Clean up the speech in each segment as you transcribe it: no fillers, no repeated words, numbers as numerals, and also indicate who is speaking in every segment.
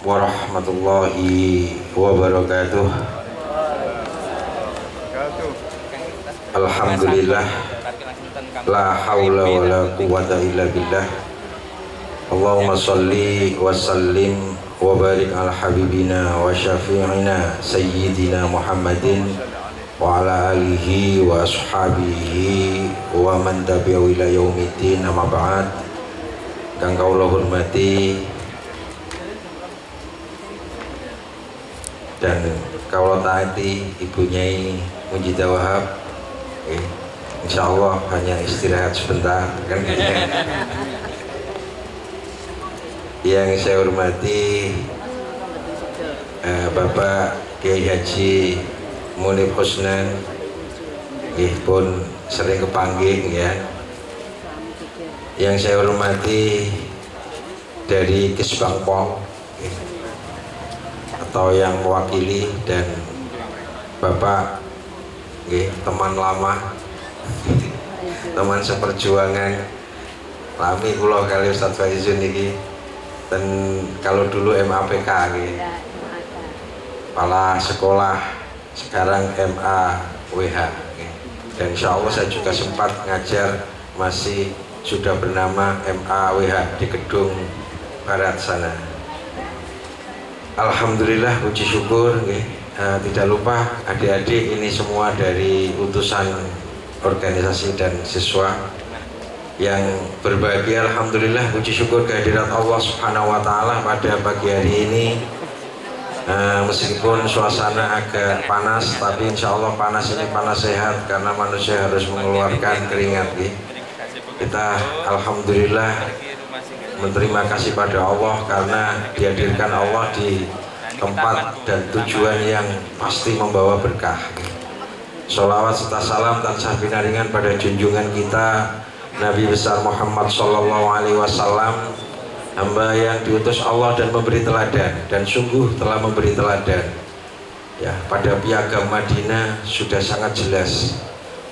Speaker 1: warahmatullahi wabarakatuh. Alhamdulillah, la haula wa la quwwata illa billah. Allahumma salli wa sallim wa barik ala habibina wa syafi'ina sayyidina Muhammadin wa ala alihi wa ashabihi wa man tabi'u ila yaumiddin. Amma ba'd. Kang kawula hormati dan kawula taati Ibu Nyai Munjidah Wahab. Insya Allah hanya istirahat sebentar kan gitu ya. Yang saya hormati Bapak Kiai Haji Munib Husnan, pun sering kepanggih ya. Yang saya hormati dari Kisbangpol atau yang mewakili, dan Bapak teman lama, teman seperjuangan lami kula kali Ustaz Faizun iki. Dan kalau dulu MAPK kepala sekolah, sekarang MAWH. Dan insya Allah saya juga sempat ngajar, masih sudah bernama MAWH di gedung barat sana. Alhamdulillah, puji syukur. Tidak lupa adik-adik ini semua dari utusan organisasi dan siswa yang berbahagia. Alhamdulillah, puji syukur kehadirat Allah Subhanahu wa Ta'ala pada pagi hari ini. Meskipun suasana agak panas, tapi insya Allah panas ini panas sehat, karena manusia harus mengeluarkan keringat. Kita alhamdulillah berterima kasih pada Allah karena dihadirkan Allah di tempat dan tujuan yang pasti membawa berkah. Sholawat serta salam tansah binaringan pada junjungan kita Nabi besar Muhammad Sallallahu Alaihi Wasallam, hamba yang diutus Allah dan memberi teladan, dan sungguh telah memberi teladan. Ya, pada piagam Madinah sudah sangat jelas.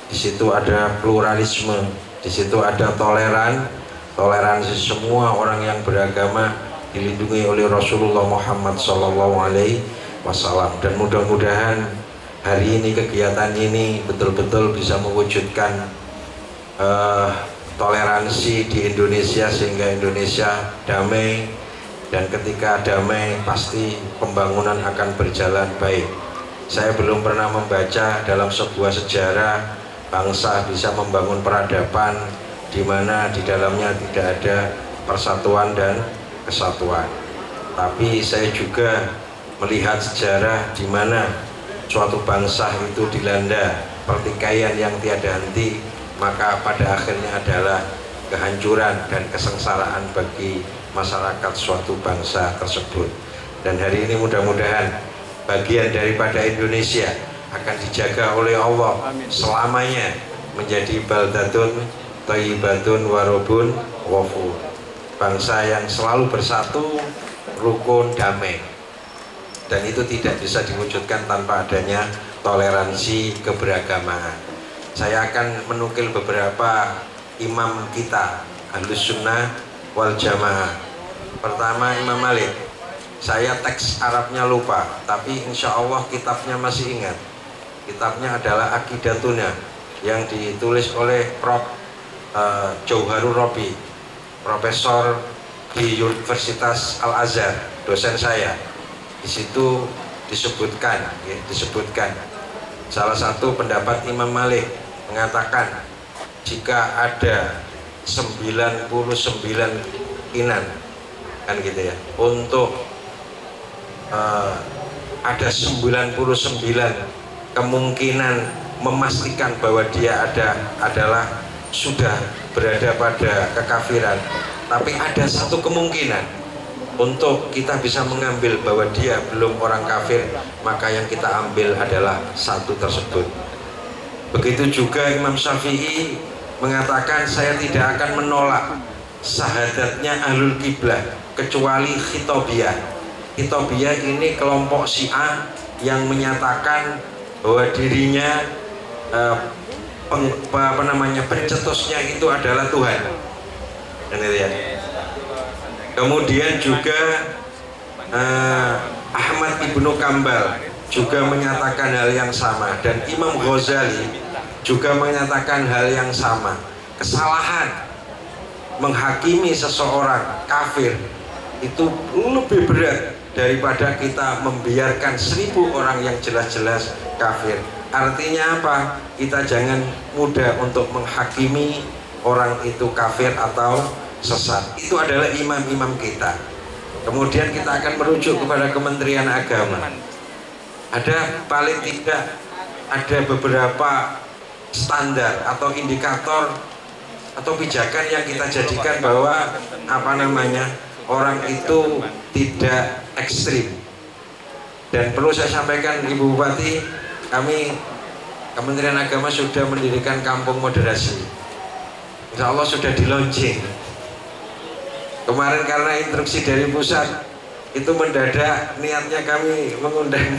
Speaker 1: Di situ ada pluralisme, di situ ada toleransi semua orang yang beragama dilindungi oleh Rasulullah Muhammad Sallallahu Alaihi Wasallam. Dan mudah-mudahan hari ini, kegiatan ini betul-betul bisa mewujudkan toleransi di Indonesia, sehingga Indonesia damai. Dan ketika damai, pasti pembangunan akan berjalan baik. Saya belum pernah membaca dalam sebuah sejarah bangsa bisa membangun peradaban di mana di dalamnya tidak ada persatuan dan kesatuan. Tapi saya juga melihat sejarah di mana suatu bangsa itu dilanda pertikaian yang tiada henti, maka pada akhirnya adalah kehancuran dan kesengsaraan bagi masyarakat suatu bangsa tersebut. Dan hari ini mudah-mudahan bagian daripada Indonesia akan dijaga oleh Allah selamanya menjadi baldatun thayyibatun warobun wafur, bangsa yang selalu bersatu, rukun, damai. Dan itu tidak bisa diwujudkan tanpa adanya toleransi keberagamaan. Saya akan menukil beberapa imam kita Ahlus Sunnah wal Jamaah. Pertama, Imam Malik. Saya teks Arabnya lupa, tapi insya Allah kitabnya masih ingat. Kitabnya adalah Aqidatuna yang ditulis oleh Prof. Jauharul Robi, profesor di Universitas Al-Azhar, dosen saya. Di situ disebutkan salah satu pendapat Imam Malik mengatakan jika ada 99 inan, kan gitu ya, untuk ada 99 kemungkinan memastikan bahwa dia adalah sudah berada pada kekafiran, tapi ada satu kemungkinan untuk kita bisa mengambil bahwa dia belum orang kafir, maka yang kita ambil adalah satu tersebut. Begitu juga Imam Syafi'i mengatakan saya tidak akan menolak syahadatnya Ahlul Qiblah kecuali Khitobiyah. Khitobiyah ini kelompok Syiah yang menyatakan bahwa dirinya pencetusnya itu adalah Tuhan. Kemudian juga Ahmad Ibnu Kambal juga menyatakan hal yang sama, dan Imam Ghazali juga menyatakan hal yang sama. Kesalahan menghakimi seseorang kafir itu lebih berat daripada kita membiarkan 1000 orang yang jelas-jelas kafir. Artinya apa? Kita jangan mudah untuk menghakimi orang itu kafir atau sesat. Itu adalah imam-imam kita. Kemudian kita akan merujuk kepada Kementerian Agama. Ada paling tidak ada beberapa standar atau indikator atau pijakan yang kita jadikan bahwa orang itu tidak ekstrim. Dan perlu saya sampaikan, Ibu Bupati, kami Kementerian Agama sudah mendirikan kampung moderasi. Insya Allah sudah di launching. Kemarin karena instruksi dari pusat itu mendadak, niatnya kami mengundang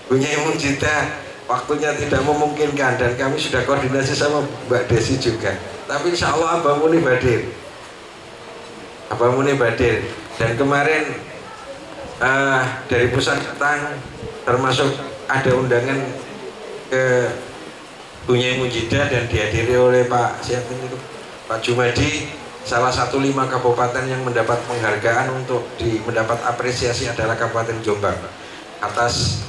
Speaker 1: Bu Nyai Munjidah, waktunya tidak memungkinkan, dan kami sudah koordinasi sama Mbak Desi juga. Tapi insya Allah Abah Muni Badir, dan kemarin dari pusat datang, termasuk ada undangan ke Bu Nyai Munjidah dan dihadiri oleh Pak Jumadi. Salah satu 5 kabupaten yang mendapat penghargaan untuk mendapat apresiasi adalah Kabupaten Jombang atas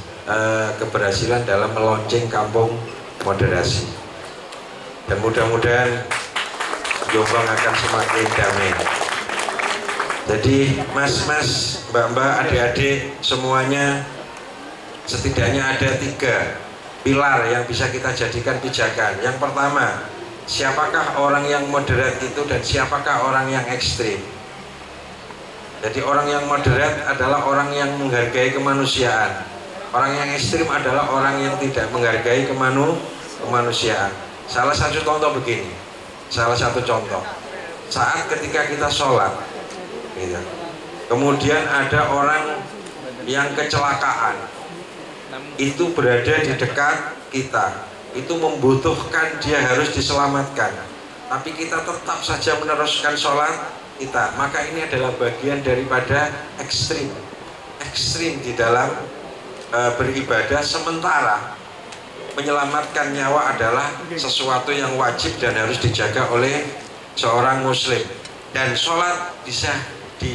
Speaker 1: keberhasilan dalam meluncing kampung moderasi. Dan mudah-mudahan Jombang akan semakin damai. Jadi mas-mas, mbak-mbak, adik-adik semuanya, setidaknya ada 3 pilar yang bisa kita jadikan pijakan. Yang pertama, siapakah orang yang moderat itu dan siapakah orang yang ekstrim. Jadi orang yang moderat adalah orang yang menghargai kemanusiaan. Orang yang ekstrim adalah orang yang tidak menghargai kemanusiaan. Salah satu contoh begini, saat ketika kita sholat gitu, kemudian ada orang yang kecelakaan, itu berada di dekat kita, itu membutuhkan, dia harus diselamatkan, tapi kita tetap saja meneruskan sholat kita, maka ini adalah bagian daripada ekstrim di dalam beribadah. Sementara menyelamatkan nyawa adalah sesuatu yang wajib dan harus dijaga oleh seorang muslim, dan sholat bisa di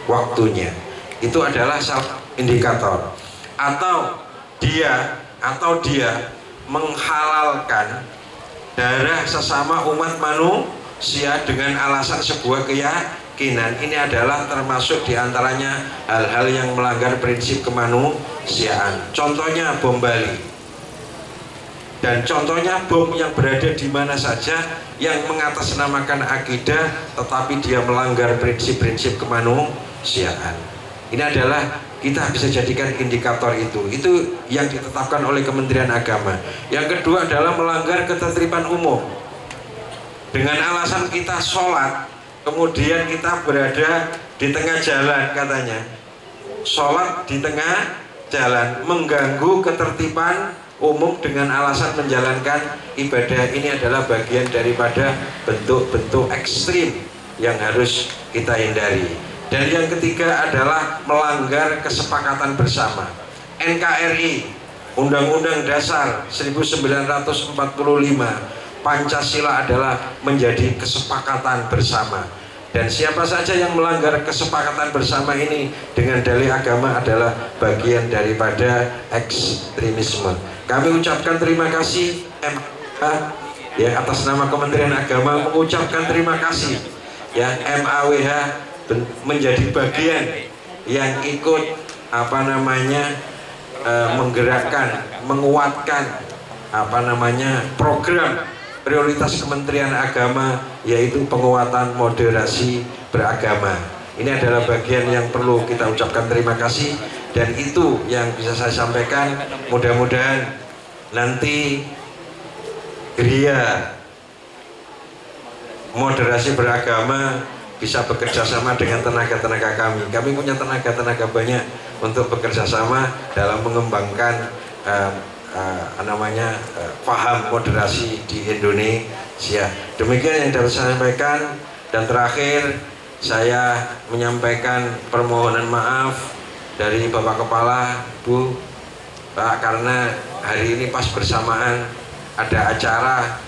Speaker 1: waktunya. Itu adalah salah indikator. Atau dia menghalalkan darah sesama umat manusia dengan alasan sebuah keyakinan. Ini adalah termasuk diantaranya hal-hal yang melanggar prinsip kemanusiaan. Contohnya bom Bali, dan contohnya bom yang berada di mana saja yang mengatasnamakan akidah tetapi dia melanggar prinsip-prinsip kemanusiaan. Ini adalah kita bisa jadikan indikator itu yang ditetapkan oleh Kementerian Agama. Yang kedua adalah melanggar ketertiban umum. Dengan alasan kita sholat, kemudian kita berada di tengah jalan, katanya sholat di tengah jalan mengganggu ketertiban umum dengan alasan menjalankan ibadah. Ini adalah bagian daripada bentuk-bentuk ekstrim yang harus kita hindari. Dan yang ketiga adalah melanggar kesepakatan bersama. NKRI, Undang-Undang Dasar 1945, Pancasila adalah menjadi kesepakatan bersama. Dan siapa saja yang melanggar kesepakatan bersama ini dengan dalih agama adalah bagian daripada ekstremisme. Kami ucapkan terima kasih ya, atas nama Kementerian Agama mengucapkan terima kasih ya, MAWH menjadi bagian yang ikut menggerakkan, menguatkan program prioritas Kementerian Agama, yaitu penguatan moderasi beragama. Ini adalah bagian yang perlu kita ucapkan terima kasih, dan itu yang bisa saya sampaikan. Mudah-mudahan nanti Geria Moderasi Beragama bisa bekerja sama dengan tenaga-tenaga kami. Kami punya tenaga-tenaga banyak untuk bekerja sama dalam mengembangkan paham moderasi di Indonesia. Demikian yang dapat saya sampaikan. Dan terakhir, saya menyampaikan permohonan maaf dari Bapak Kepala, Bu, Pak, karena hari ini pas bersamaan ada acara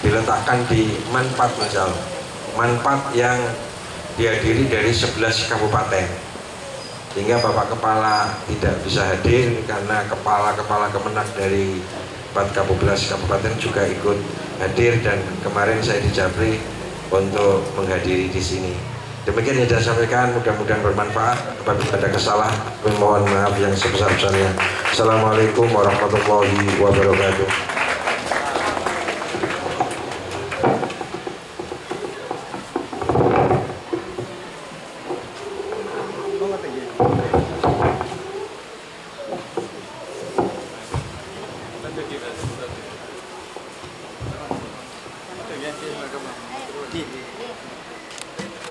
Speaker 1: diletakkan di Manpat, misal Manpat yang dihadiri dari 11 kabupaten, sehingga Bapak Kepala tidak bisa hadir karena kepala-kepala kemenak dari 14 kabupaten juga ikut hadir, dan kemarin saya di Japri untuk menghadiri di sini. Demikian yang saya sampaikan, mudah-mudahan bermanfaat. Apabila ada kesalahan, mohon maaf yang sebesar-besarnya. Assalamualaikum warahmatullahi wabarakatuh.